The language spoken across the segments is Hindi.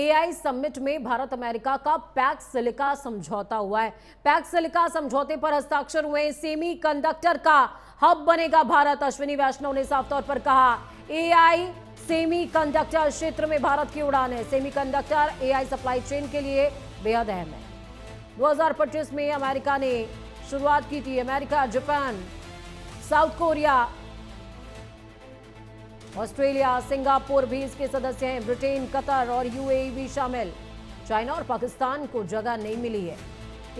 एआई समिट में भारत अमेरिका का पैक्स सिलिका समझौता हुआ है। पैक्स सिलिका समझौते पर हस्ताक्षर हुए। सेमीकंडक्टर का हब बनेगा भारत। अश्विनी वैष्णव ने साफ तौर पर कहा, एआई सेमीकंडक्टर क्षेत्र में भारत की उड़ान है। सेमीकंडक्टर एआई सप्लाई चेन के लिए बेहद अहम है। 2025 में अमेरिका ने शुरुआत की थी। America, Japan, south Korea, Australia, Singapore भी इसके सदस्य हैं। ब्रिटेन, कतर और यूएई भी शामिल। चाइना और पाकिस्तान को जगह नहीं मिली है।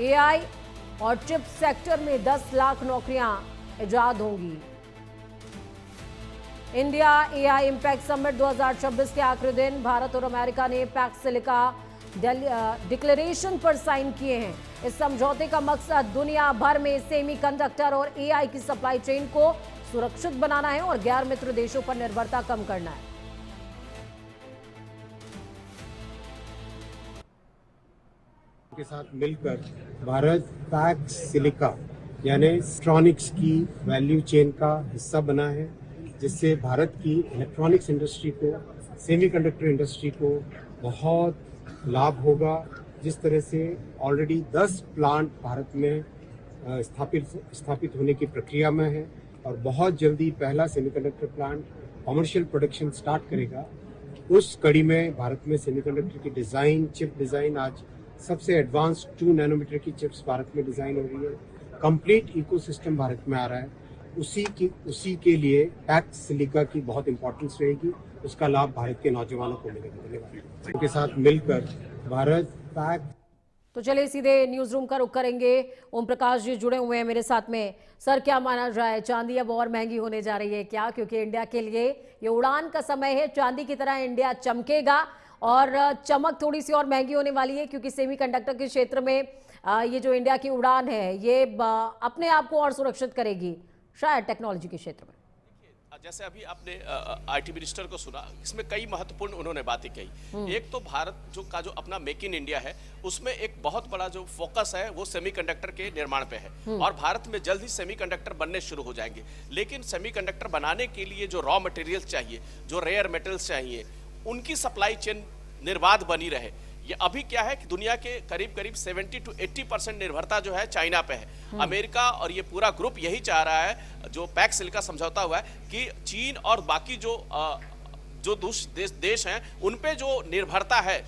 एआई और चिप सेक्टर में 10 लाख नौकरियां इजाद होंगी। इंडिया एआई इंपैक्ट समिट 2026 के आखिरी दिन भारत और अमेरिका ने पैक्स सिलिका डिक्लेरेशन पर साइन किए हैं। इस समझौते का मकसद दुनिया भर में सेमीकंडक्टर और एआई की सप्लाई चेन को सुरक्षित बनाना है और गैर मित्र देशों पर निर्भरता कम करना है। के साथ मिलकर भारत पैक्स सिलिका यानी इलेक्ट्रॉनिक्स की वैल्यू चेन का हिस्सा बना है, जिससे भारत की इलेक्ट्रॉनिक्स इंडस्ट्री को, सेमीकंडक्टर इंडस्ट्री को बहुत लाभ होगा। जिस तरह से ऑलरेडी 10 प्लांट भारत में स्थापित होने की प्रक्रिया में है और बहुत जल्दी पहला semiconductor plant commercial production start करेगा। उस कड़ी में भारत में सेमीकंडक्टर की डिज़ाइन, चिप डिज़ाइन, आज सबसे एडवांस 2 नैनोमीटर की चिप्स भारत में डिज़ाइन हो रही है। कंप्लीट इकोसिस्टम भारत में आ रहा है। उसी के लिए पैक्स सिलिका की बहुत इंपॉर्टेंस रहेगी। उसका लाभ भारत के नौजवानों को मिलेगा। धन्यवाद। उनके साथ मिलकर भारत पैक्स। तो चलिए सीधे न्यूज रूम का रुख करेंगे। ओम प्रकाश जी जुड़े हुए हैं मेरे साथ में। सर, क्या माना जाए, चांदी अब और महंगी होने जा रही है क्या? क्योंकि इंडिया के लिए ये उड़ान का समय है। चांदी की तरह इंडिया चमकेगा और चमक थोड़ी सी और महंगी होने वाली है, क्योंकि सेमीकंडक्टर के क्षेत्र में ये जो इंडिया की उड़ान है ये अपने आप को और सुरक्षित करेगी शायद टेक्नोलॉजी के क्षेत्र में। जैसे अभी आपने आईटी मिनिस्टर को सुना, इसमें कई महत्वपूर्ण उन्होंने बातें कही। एक तो भारत जो अपना मेक इन इंडिया है, उसमें एक बहुत बड़ा जो फोकस है वो सेमीकंडक्टर के निर्माण पे है और भारत में जल्द ही सेमीकंडक्टर बनने शुरू हो जाएंगे। लेकिन सेमीकंडक्टर बनाने के लिए जो रॉ मटेरियल्स चाहिए, जो रेयर मेटल्स चाहिए, उनकी सप्लाई चेन निर्बाध बनी रहे। ये अभी क्या है कि दुनिया के करीब 70 to 80% निर्भरता जो है चाइना पे है। अमेरिका और ये पूरा ग्रुप यही चाह रहा है, जो पैक्स सिलिका समझौता हुआ है, कि चीन और बाकी जो देश हैं उन पे जो निर्भरता है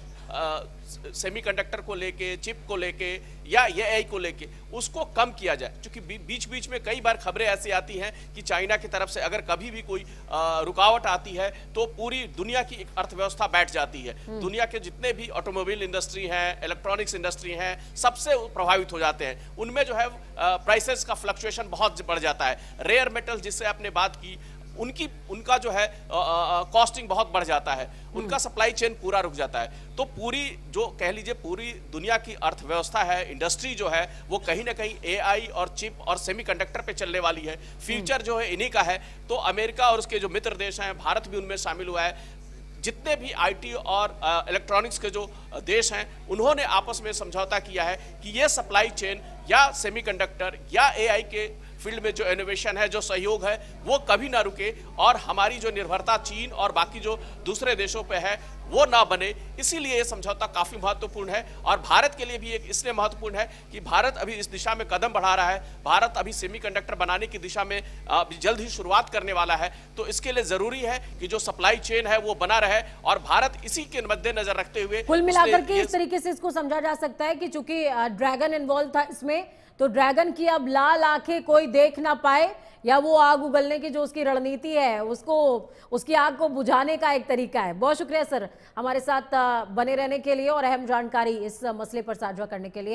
सेमीकंडक्टर को लेके, चिप को लेके या एआई को लेके, उसको कम किया जाए। क्योंकि बीच बीच में कई बार खबरें ऐसी आती हैं कि चाइना की तरफ से अगर कभी भी कोई रुकावट आती है तो पूरी दुनिया की एक अर्थव्यवस्था बैठ जाती है। दुनिया के जितने भी ऑटोमोबाइल इंडस्ट्री हैं, इलेक्ट्रॉनिक्स इंडस्ट्री हैं, सबसे प्रभावित हो जाते हैं। उनमें जो है प्राइसेस का फ्लक्चुएशन बहुत बढ़ जाता है। रेयर मेटल जिससे आपने बात की, उनका जो है कॉस्टिंग बहुत बढ़ जाता है, उनका सप्लाई चेन पूरा रुक जाता है। तो पूरी जो कह लीजिए पूरी दुनिया की अर्थव्यवस्था है, इंडस्ट्री जो है, वो कहीं ना कहीं एआई और चिप और सेमीकंडक्टर पे चलने वाली है। फ्यूचर जो है इन्हीं का है। तो अमेरिका और उसके जो मित्र देश हैं, भारत भी उनमें शामिल हुआ है। जितने भी आईटी और इलेक्ट्रॉनिक्स के जो देश हैं, उन्होंने आपस में समझौता किया है कि ये सप्लाई चेन या सेमीकंडक्टर या एआई के फील्ड में जो इनोवेशन है, जो सहयोग है, वो कभी ना रुके और हमारी जो निर्भरता चीन और बाकी जो दूसरे देशों पे है वो ना बने। इसीलिए ये समझौता काफी महत्वपूर्ण है और भारत के लिए भी एक इसलिए महत्वपूर्ण है कि भारत अभी इस दिशा में कदम बढ़ा रहा है। भारत अभी सेमीकंडक्टर बनाने की दिशा में जल्द ही शुरुआत करने वाला है। तो इसके लिए जरूरी है कि जो सप्लाई चेन है वो बना रहे और भारत इसी के मद्देनजर रखते हुए, कुल मिलाकर के इस तरीके से इसको समझा जा सकता है कि चूंकि ड्रैगन इन्वॉल्व था इसमें, तो ड्रैगन की अब लाल आंखें कोई देख ना पाए, या वो आग उगलने की जो उसकी रणनीति है उसकी आग को बुझाने का एक तरीका है। बहुत शुक्रिया सर, हमारे साथ बने रहने के लिए और अहम जानकारी इस मसले पर साझा करने के लिए।